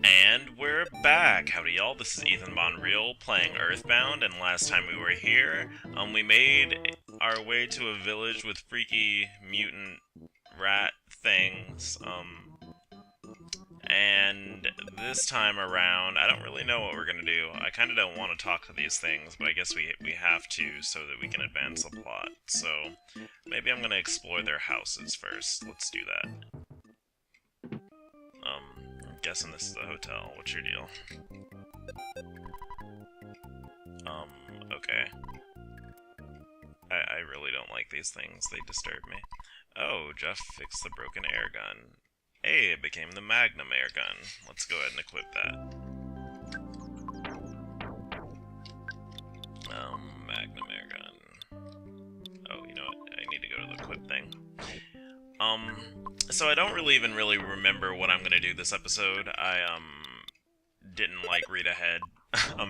And we're back! Howdy y'all, this is Ethan Bonreal playing Earthbound, and last time we were here, we made our way to a village with freaky mutant rat things, and this time around, I don't really know what we're gonna do. I kinda don't want to talk to these things, but I guess we have to so that we can advance the plot. So, maybe I'm gonna explore their houses first. Let's do that. I'm guessing this is a hotel. What's your deal? Okay. I really don't like these things. They disturb me. Oh, Jeff fixed the broken air gun. Hey, it became the Magnum air gun. Let's go ahead and equip that. Magnum air gun. Oh, you know what? I need to go to the equip thing. So I don't really remember what I'm gonna do this episode. I, didn't, like, read ahead,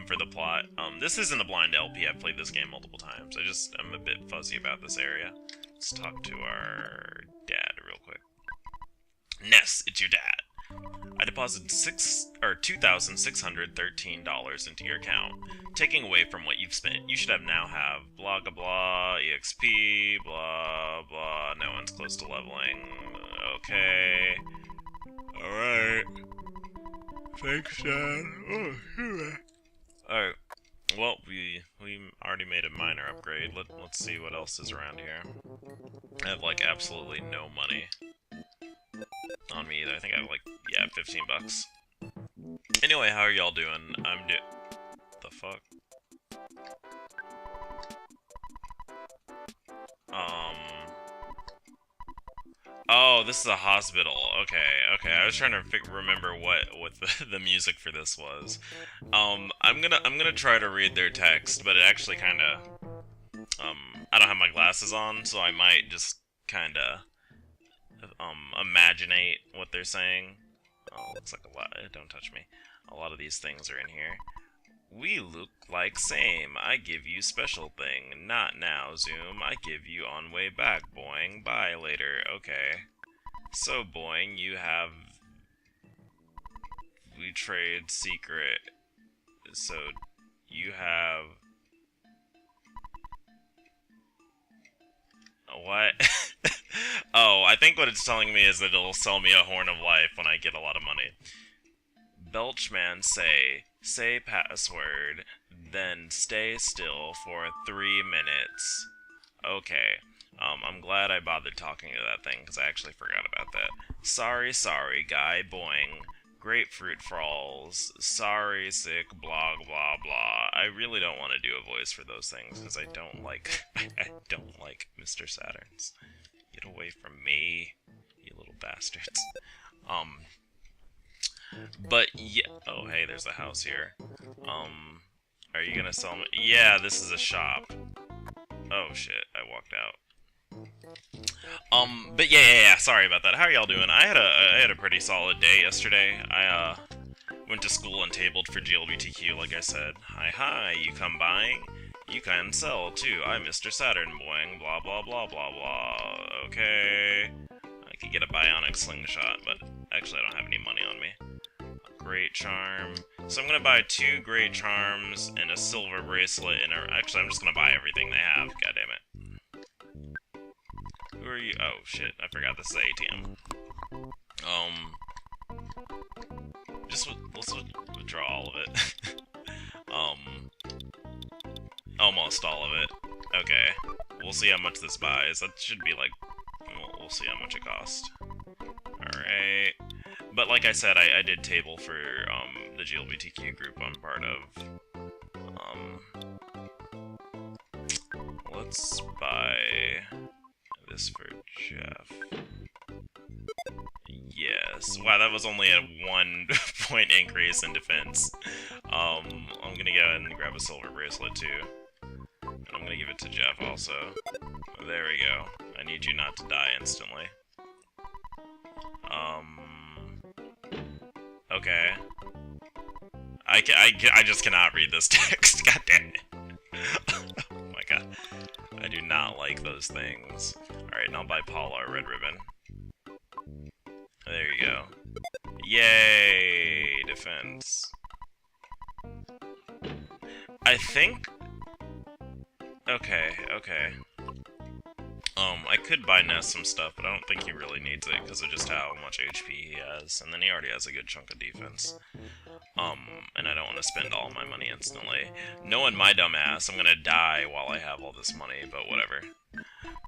for the plot. This isn't a blind LP. I've played this game multiple times. I'm a bit fuzzy about this area. Let's talk to our dad real quick. Ness, it's your dad. I deposited $2,613 into your account, taking away from what you've spent. You should now have blah blah blah, EXP, blah blah, no one's close to leveling. Okay. Alright. Thanks, Dad. Oh, alright. Well, we already made a minor upgrade. Let's see what else is around here. I have, like, absolutely no money on me either. I think I have, like, yeah, 15 bucks. Anyway, how are y'all doing? The fuck? Oh, this is a hospital. Okay. I was trying to remember what the music for this was. I'm gonna try to read their text, but it actually kind of, I don't have my glasses on, so I might just kind of, imaginate what they're saying. Oh, looks like a lot. Don't touch me. A lot of these things are in here. We look like same. I give you special thing. Not now, Zoom. I give you on way back, boing. Bye later. Okay. So, boing, you have... We trade secret. So, you have... What? Oh, I think what it's telling me is that it'll sell me a Horn of Life when I get a lot of money. Belchman say password, then stay still for 3 minutes. Okay. I'm glad I bothered talking to that thing, because I actually forgot about that. Sorry, guy, boing. Grapefruit falls. Sorry, sick, blah, blah, blah. I really don't want to do a voice for those things, because I don't like... I don't like Mr. Saturns. Get away from me, you little bastards. But yeah, oh hey, there's a house here. Are you gonna sell me? Yeah, this is a shop. Oh shit, I walked out. But yeah, sorry about that. How are y'all doing? I had a pretty solid day yesterday. I went to school and tabled for GLBTQ, like I said. Hi, you come buying? You can sell too. I'm Mr. Saturn, boing, blah blah blah blah blah. Okay. I could get a bionic slingshot, but actually I don't have any money on me. Great charm. So I'm gonna buy 2 great charms and a silver bracelet, and actually I'm just gonna buy everything they have. God damn it. Who are you? Oh shit! I forgot this is ATM. Let's withdraw all of it. Almost all of it. Okay. We'll see how much this buys. That should be like. We'll see how much it costs. All right. But like I said, I did table for, the GLBTQ group I'm part of. Let's buy this for Jeff. Yes. Wow, that was only a 1 point increase in defense. I'm gonna go ahead and grab a silver bracelet too. And I'm gonna give it to Jeff also. There we go. I need you not to die instantly. Okay. I just cannot read this text. God damn it. Oh my god. I do not like those things. Alright, and I'll buy Paula a red ribbon. There you go. Yay! defense. I think... Okay. I could buy Ness some stuff, but I don't think he really needs it because of just how much HP he has. And then he already has a good chunk of defense. And I don't want to spend all my money instantly. Knowing my dumb ass, I'm gonna die while I have all this money, but whatever.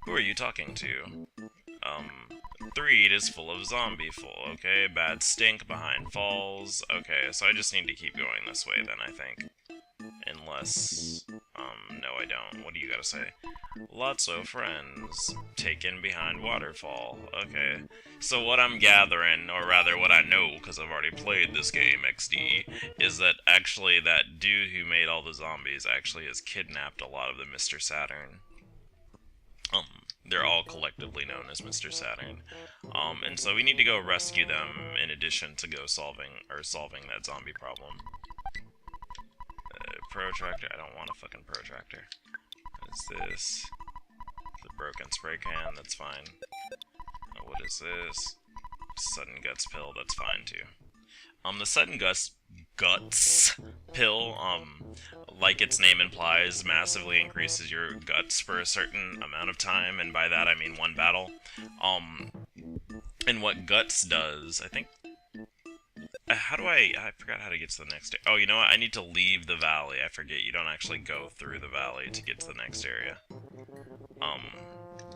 Who are you talking to? Threed is full of zombie full, okay? Bad stink behind falls. Okay, so I just need to keep going this way then, I think. Unless... no I don't. What do you gotta say? Lots of friends. Taken behind waterfall. Okay. So what I'm gathering, or rather what I know, because I've already played this game, XD, is that actually that dude who made all the zombies actually has kidnapped a lot of the Mr. Saturn. They're all collectively known as Mr. Saturn. And so we need to go rescue them in addition to go solving that zombie problem. Protractor? I don't want a fucking protractor. What is this? The broken spray can, that's fine. What is this? Sudden guts pill, that's fine too. The sudden guts pill, like its name implies, massively increases your guts for a certain amount of time, and by that I mean one battle. And what guts does, I think... How do I forgot how to get to the next... Oh, you know what? I need to leave the valley. I forget, you don't actually go through the valley to get to the next area.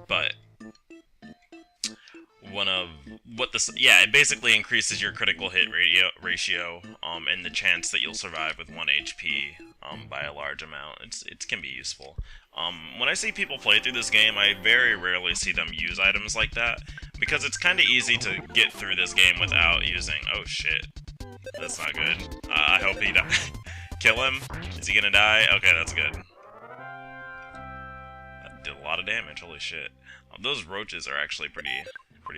But... it basically increases your critical hit ratio, and the chance that you'll survive with 1 HP, by a large amount. It can be useful. When I see people play through this game, I very rarely see them use items like that, because it's kinda easy to get through this game without using... Oh shit. That's not good. I hope he dies. Kill him? Is he gonna die? Okay, that's good. That did a lot of damage, holy shit. Those roaches are actually pretty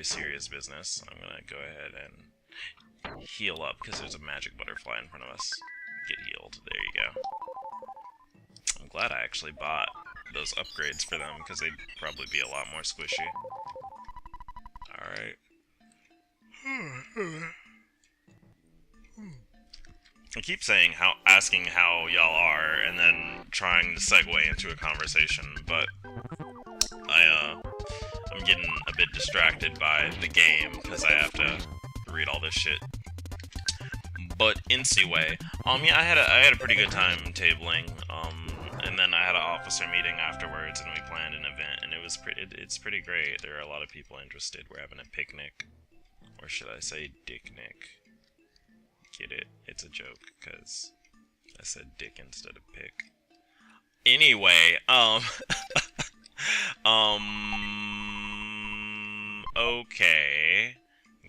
serious business. I'm gonna go ahead and heal up, because there's a magic butterfly in front of us. Get healed. There you go. I'm glad I actually bought those upgrades for them, because they'd probably be a lot more squishy. Alright. I keep asking how y'all are, and then trying to segue into a conversation, but I'm getting a bit distracted by the game, because I have to read all this shit. But anyway, yeah, I had a pretty good time tabling, and then I had an officer meeting afterwards, and we planned an event, and it's pretty great. There are a lot of people interested. We're having a picnic, or should I say dicknick? Get it? It's a joke, because I said dick instead of pick. Anyway, okay.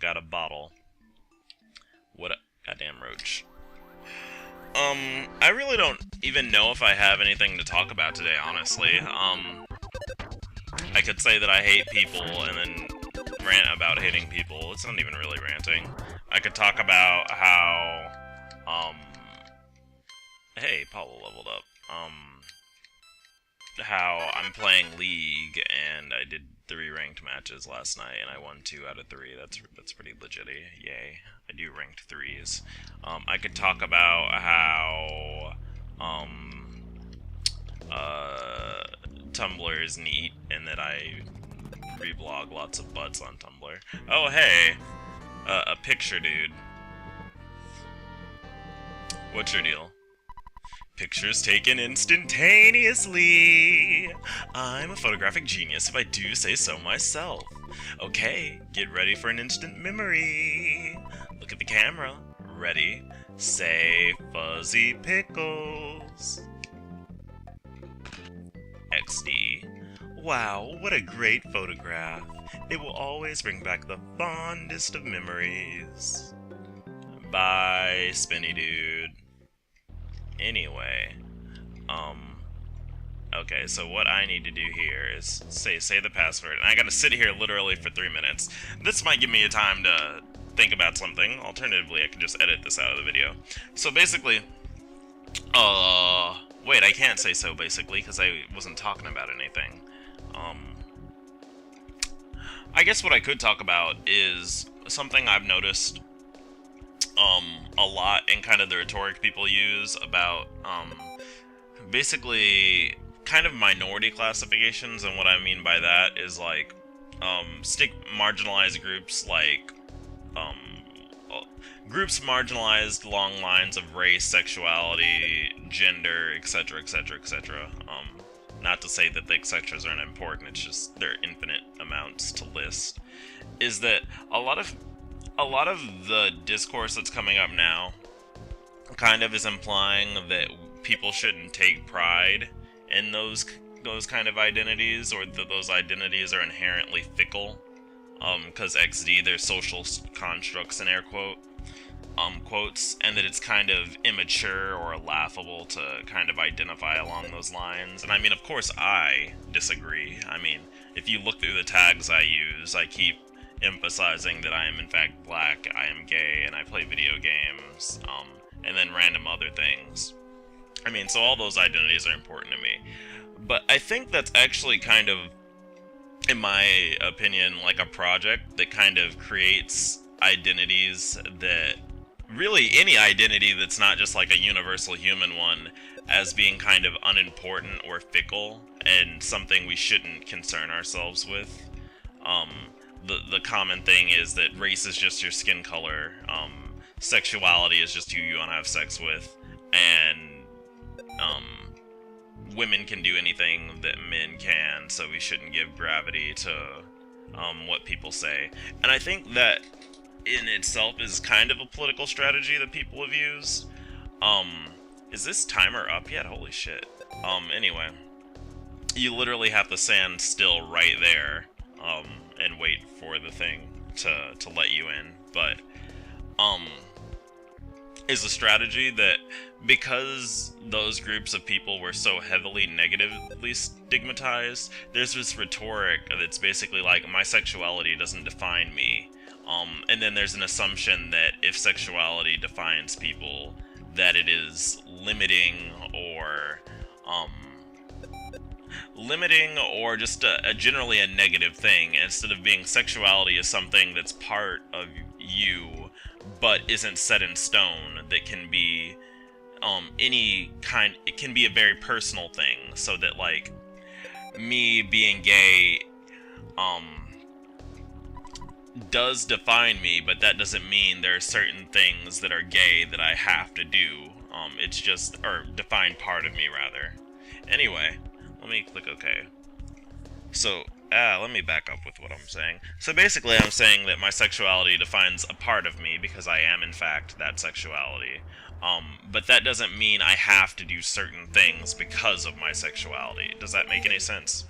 Got a bottle. What a goddamn roach. I really don't even know if I have anything to talk about today, honestly. I could say that I hate people and then rant about hating people. It's not even really ranting. I could talk about how, hey, Paulo leveled up. How I'm playing League, and I did 3 ranked matches last night, and I won 2 out of 3. That's pretty legit-y. Yay. I do ranked 3s. I could talk about how, Tumblr is neat, and that I reblog lots of butts on Tumblr. Oh, hey! A picture dude. What's your deal? Pictures taken instantaneously. I'm a photographic genius if I do say so myself. Okay, get ready for an instant memory. Look at the camera. Ready? Say fuzzy pickles. XD. Wow, what a great photograph. It will always bring back the fondest of memories. Bye, Spinny Dude. Anyway, okay, so what I need to do here is say the password, and I gotta sit here literally for 3 minutes. This might give me a time to think about something. Alternatively, I could just edit this out of the video. So basically, wait, I can't say so basically, because I wasn't talking about anything. I guess what I could talk about is something I've noticed, a lot and kind of the rhetoric people use about, basically kind of minority classifications, and what I mean by that is like, stick marginalized groups like, um, groups marginalized along lines of race, sexuality, gender, etc., etc., etc. Not to say that the etc's aren't important, it's just there are infinite amounts to list. Is that a lot of the discourse that's coming up now kind of is implying that people shouldn't take pride in those kind of identities, or that those identities are inherently fickle. Because XD, they're social constructs in air quotes, and that it's kind of immature or laughable to kind of identify along those lines. And I mean, of course, I disagree. I mean, if you look through the tags I use, I keep emphasizing that I am in fact black, I am gay, and I play video games, and then random other things. I mean, so all those identities are important to me. But I think that's actually kind of, in my opinion, like a project that kind of creates identities that, really any identity that's not just like a universal human one, as being kind of unimportant or fickle, and something we shouldn't concern ourselves with. The common thing is that race is just your skin color, sexuality is just who you want to have sex with, and women can do anything that men can, so we shouldn't give gravity to what people say. And I think that in itself is kind of a political strategy that people have used. Is this timer up yet? Holy shit. Anyway, you literally have to stand still right there, and wait for the thing to let you in. But, is a strategy that, because those groups of people were so heavily negatively stigmatized, there's this rhetoric that's basically like, my sexuality doesn't define me. And then there's an assumption that if sexuality defines people, that it is limiting or just generally a negative thing, instead of being sexuality is something that's part of you, but isn't set in stone, that can be it can be a very personal thing, so that like me being gay does define me, but that doesn't mean there are certain things that are gay that I have to do. It's just, or define part of me rather. Anyway, let me click OK. So, let me back up with what I'm saying. So basically I'm saying that my sexuality defines a part of me, because I am in fact that sexuality. But that doesn't mean I have to do certain things because of my sexuality. Does that make any sense?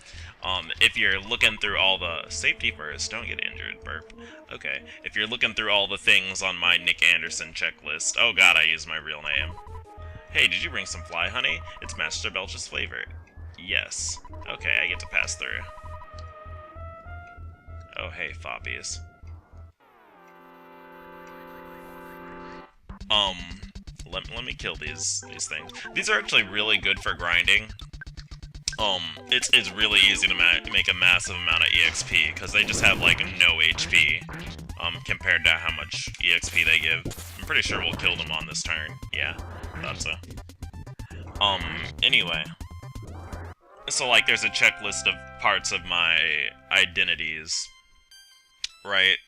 If you're looking through all the... Safety first, don't get injured, burp. Okay, if you're looking through all the things on my Nick Anderson checklist... Oh god, I used my real name. Hey, did you bring some fly honey? It's Master Belch's flavor. Yes. Okay, I get to pass through. Oh, hey, foppies. Let me kill these things. These are actually really good for grinding. It's really easy to make a massive amount of EXP, because they just have, like, no HP, compared to how much EXP they give. I'm pretty sure we'll kill them on this turn. Yeah, thought so. Anyway. So, like, there's a checklist of parts of my identities, right?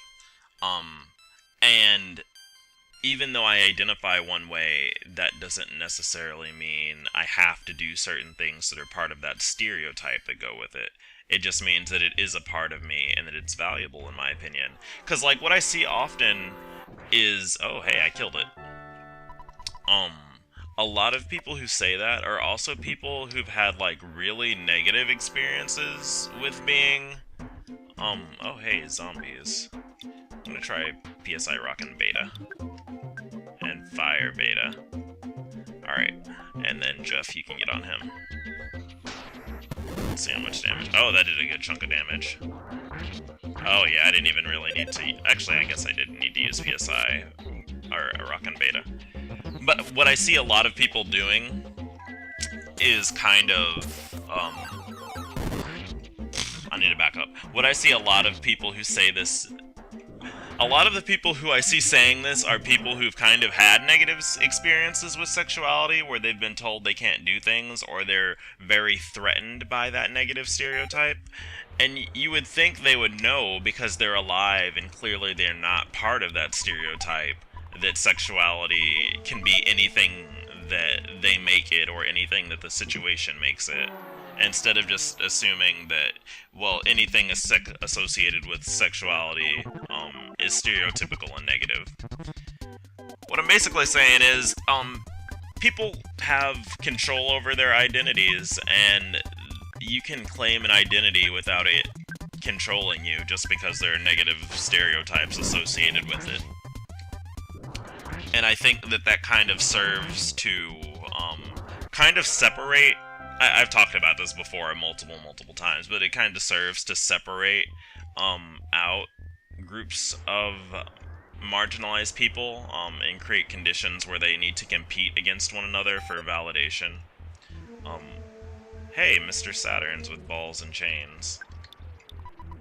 And even though I identify one way, that doesn't necessarily mean I have to do certain things that are part of that stereotype that go with it. It just means that it is a part of me, and that it's valuable, in my opinion. Because, like, what I see often is... Oh, hey, I killed it. A lot of people who say that are also people who've had, like, really negative experiences with being... Oh, hey, zombies. I'm gonna try PSI Rockin' Beta. And Fire Beta. Alright. And then, Jeff, you can get on him. Let's see how much damage. Oh, that did a good chunk of damage. Oh, yeah, I didn't even really need to... Actually, I guess I didn't need to use PSI. Or a Rockin' Beta. But what I see a lot of people doing is kind of... I need to back up. What I see a lot of people who say this a lot of the people who I see saying this are people who've kind of had negative experiences with sexuality where they've been told they can't do things or they're very threatened by that negative stereotype. And you would think they would know because they're alive and clearly they're not part of that stereotype that sexuality can be anything that they make it or anything that the situation makes it. Instead of just assuming that, well, anything associated with sexuality is stereotypical and negative. What I'm basically saying is, people have control over their identities, and you can claim an identity without it controlling you just because there are negative stereotypes associated with it. And I think that that kind of serves to kind of separate. I've talked about this before multiple times, but it kind of serves to separate out groups of marginalized people and create conditions where they need to compete against one another for validation. Hey, Mr. Saturn's with balls and chains.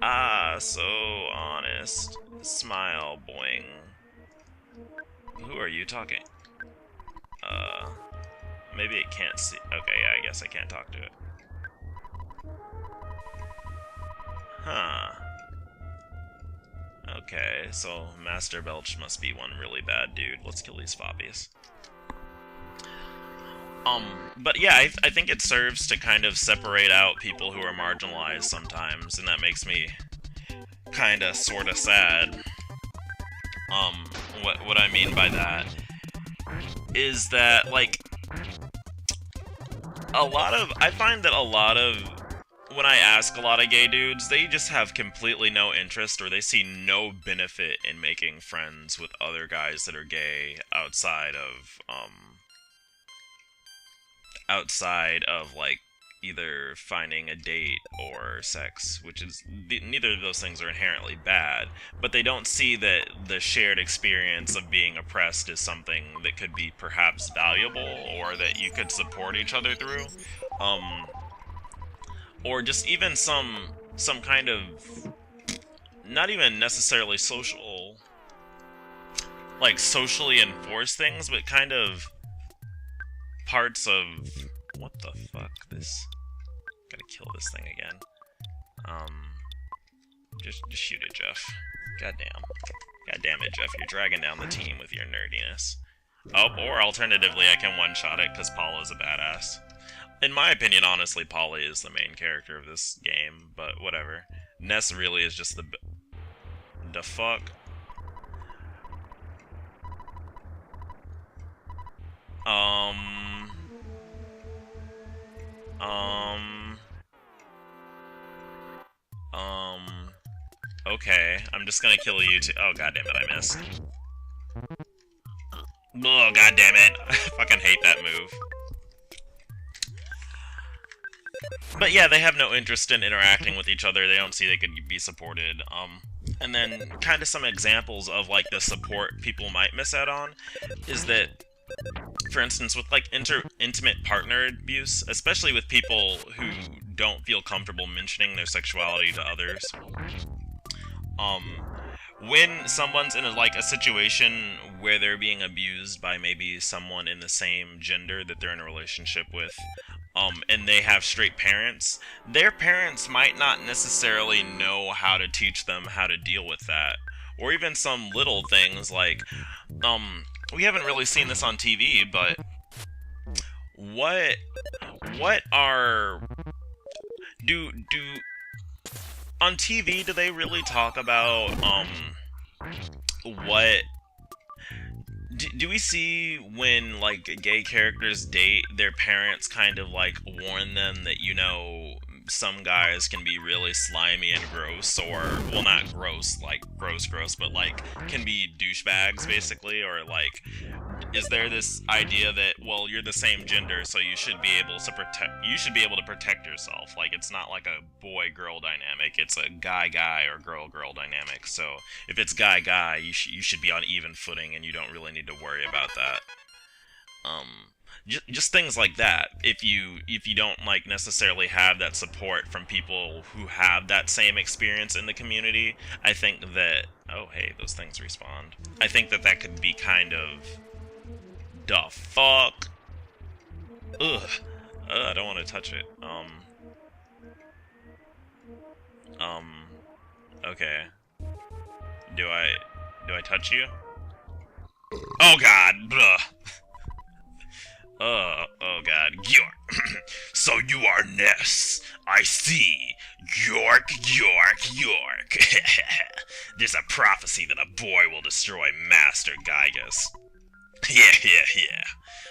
Ah, so honest. Smile, boing. Who are you talking? Maybe it can't see. Okay, yeah, I guess I can't talk to it. Huh. Okay, so Master Belch must be one really bad dude. Let's kill these foppies. But yeah, I think it serves to kind of separate out people who are marginalized sometimes, and that makes me kinda sorta sad. What I mean by that is that, like, I find that a lot of, when I ask a lot of gay dudes, they just have completely no interest or they see no benefit in making friends with other guys that are gay outside of, like, either finding a date or sex, which is, neither of those things are inherently bad, but they don't see that the shared experience of being oppressed is something that could be perhaps valuable, or that you could support each other through, or just even some kind of, not even necessarily social, like socially enforced things, but kind of parts of, what the fuck, gotta kill this thing again. Just shoot it, Jeff. God damn it, Jeff, you're dragging down the team with your nerdiness. Oh, or alternatively, I can one-shot it, because Paula's a badass. In my opinion, honestly, Polly is the main character of this game, but whatever. Ness really is just the fuck? Okay, I'm just gonna kill you too. Oh, goddammit, I missed. Oh, goddammit. I fucking hate that move. But yeah, they have no interest in interacting with each other. They don't see they could be supported. And then kind of some examples of, like, the support people might miss out on is that, for instance, with, like, intimate partner abuse, especially with people who don't feel comfortable mentioning their sexuality to others, when someone's in a situation where they're being abused by maybe someone in the same gender that they're in a relationship with, and they have straight parents, their parents might not necessarily know how to teach them how to deal with that. Or even some little things like, we haven't really seen this on TV, but what are, on TV, do they really talk about, what, do we see when, like, gay characters date, their parents kind of, like, warn them that, you know, some guys can be really slimy and gross, or, well, not gross, like, gross, but, like, can be douchebags, basically, or, like, is there this idea that, well, you're the same gender, so you should be able to protect yourself, like, it's not like a boy-girl dynamic, it's a guy-guy or girl-girl dynamic, so if it's guy-guy, you should be on even footing, and you don't really need to worry about that. just things like that. If you don't like necessarily have that support from people who have that same experience in the community, I think that, oh hey, those things respawned. I think that that could be kind of the fuck. Ugh. I don't want to touch it. Okay. Do I touch you? Oh god. Ugh. Oh god. York. So you are Ness. I see. York, York, York. There's a prophecy that a boy will destroy Master Gygas. Yeah.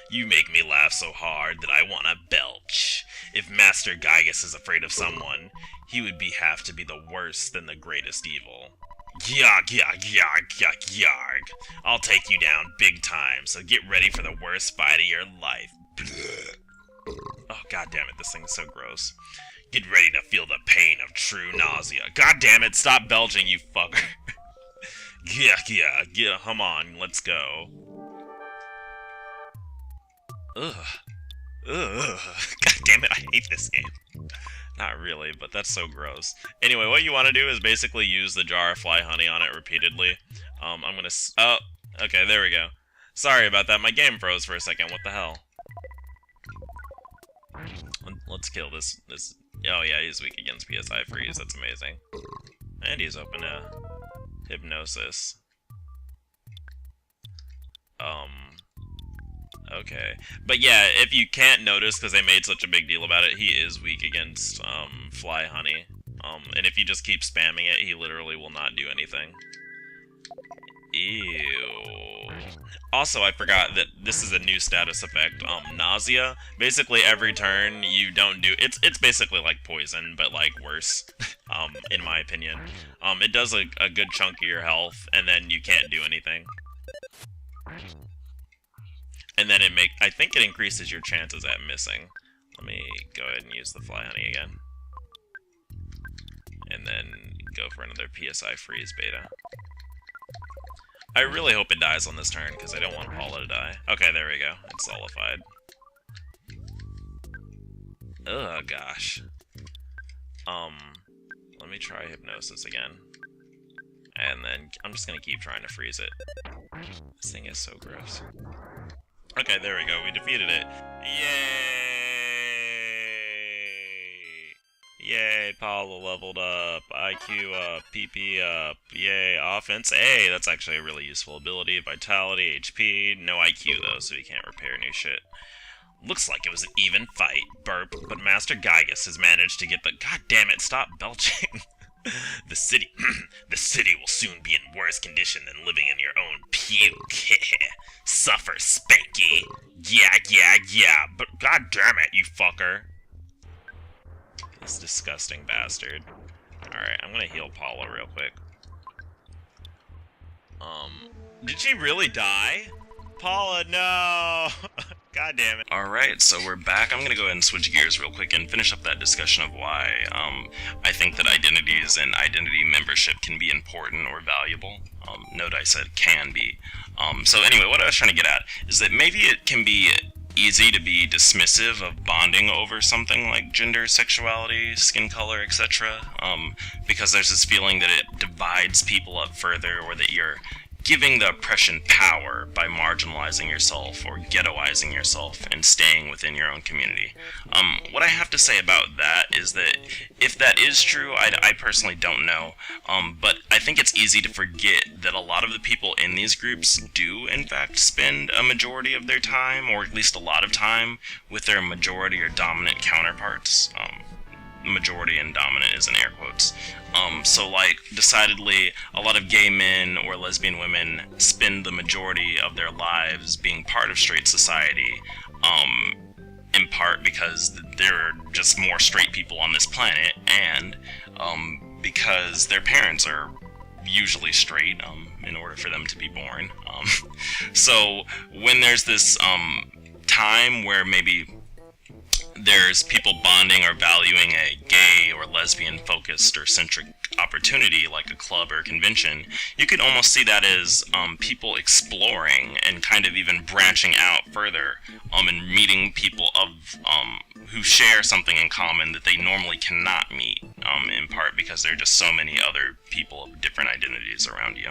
You make me laugh so hard that I wanna belch. If Master Gygas is afraid of someone, he would have to be the worse than the greatest evil. Yarg. I'll take you down big time, so get ready for the worst fight of your life. Oh, god damn it, this thing is so gross. Get ready to feel the pain of true nausea. God damn it, stop belching, you fucker. Yeah, come on, let's go. Ugh. God damn it, I hate this game. Not really, but that's so gross. Anyway, what you want to do is basically use the jar of fly honey on it repeatedly. I'm gonna... Oh, okay, there we go. Sorry about that, my game froze for a second, what the hell? Let's kill this... Oh yeah, he's weak against PSI freeze, that's amazing. And he's open to hypnosis. Okay. But yeah, if you can't notice, because they made such a big deal about it, he is weak against, fly honey. And if you just keep spamming it, he literally will not do anything. Ew. Also, I forgot that this is a new status effect, nausea. Basically, every turn you don't do... It's basically like poison, but, like, worse, in my opinion. It does a good chunk of your health, and then you can't do anything. And then I think it increases your chances at missing. Let me go ahead and use the fly honey again. And then go for another PSI freeze beta. I really hope it dies on this turn, because I don't want Paula to die. Okay, there we go. It's solidified. Ugh, gosh. Let me try hypnosis again. And then I'm just gonna keep trying to freeze it. This thing is so gross. Okay, there we go. We defeated it. Yay! Yay, Paula leveled up. IQ up. PP up. Yay, offense A. That's actually a really useful ability. Vitality, HP. No IQ, though, so he can't repair new shit. Looks like it was an even fight. Burp. But Master Gygas has managed to get the... God damn it, stop belching. The city will soon be in worse condition than living in your own puke. Suffer, Spanky. Yeah, but god damn it, you fucker. This disgusting bastard. Alright, I'm gonna heal Paula real quick. Did she really die? Paula, no! God damn it. Alright, so we're back. I'm gonna go ahead and switch gears real quick and finish up that discussion of why I think that identities and identity membership can be important or valuable. Note I said can be. So anyway, what I was trying to get at is that maybe it can be easy to be dismissive of bonding over something like gender, sexuality, skin color, etc. Because there's this feeling that it divides people up further, or that you're giving the oppression power by marginalizing yourself or ghettoizing yourself and staying within your own community. What I have to say about that is that if that is true, I personally don't know, but I think it's easy to forget that a lot of the people in these groups do in fact spend a majority of their time, or at least a lot of time, with their majority or dominant counterparts. Majority and dominant is in air quotes. So like, decidedly, a lot of gay men or lesbian women spend the majority of their lives being part of straight society, in part because there are just more straight people on this planet, and because their parents are usually straight, in order for them to be born. So when there's this time where maybe there's people bonding or valuing a gay or lesbian focused or centric opportunity like a club or a convention, you could almost see that as people exploring and kind of even branching out further and meeting people of who share something in common that they normally cannot meet, in part because there are just so many other people of different identities around you.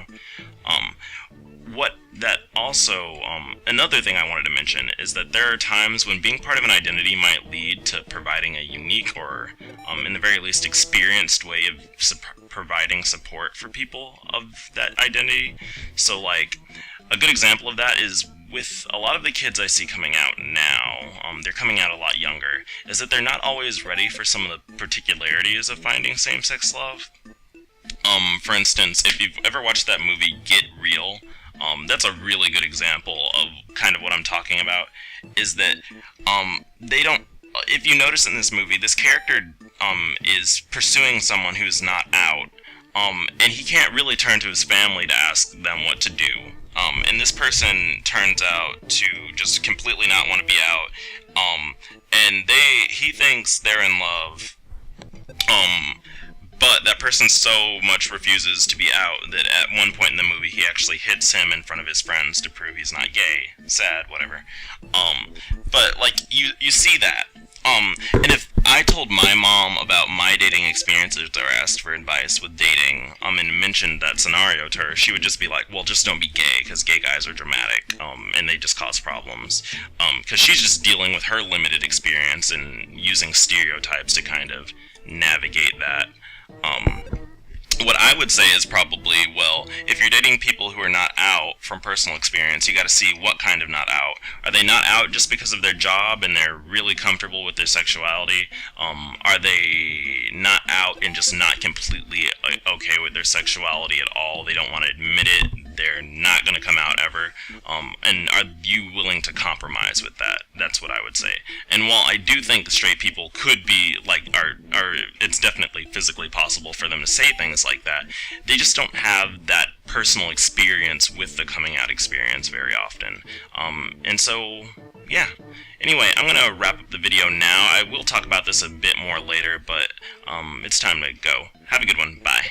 What that also, another thing I wanted to mention is that there are times when being part of an identity might lead to providing a unique or, in the very least, experienced way of providing support for people of that identity. So, like, a good example of that is with a lot of the kids I see coming out now, they're coming out a lot younger, is that they're not always ready for some of the particularities of finding same-sex love. For instance, if you've ever watched that movie Get Real, that's a really good example of kind of what I'm talking about, is that they don't, if you notice in this movie, this character is pursuing someone who's not out, and he can't really turn to his family to ask them what to do. And this person turns out to just completely not want to be out, and he thinks they're in love, but that person so much refuses to be out that at one point in the movie he actually hits him in front of his friends to prove he's not gay. Sad, whatever. But like you see that. And if I told my mom about my dating experiences or asked for advice with dating, and mentioned that scenario to her, she would just be like, well, just don't be gay, because gay guys are dramatic, and they just cause problems. Because she's just dealing with her limited experience and using stereotypes to kind of navigate that. What I would say is probably, well, if you're dating people who are not out from personal experience, you got to see what kind of not out. Are they not out just because of their job and they're really comfortable with their sexuality? Are they not out and just not completely okay with their sexuality at all? They don't want to admit it. They're not going to come out ever. And are you willing to compromise with that? That's what I would say. And while I do think straight people could be, like, it's definitely physically possible for them to say things like that, they just don't have that personal experience with the coming out experience very often. And so, yeah. Anyway, I'm going to wrap up the video now. I will talk about this a bit more later, but it's time to go. Have a good one. Bye.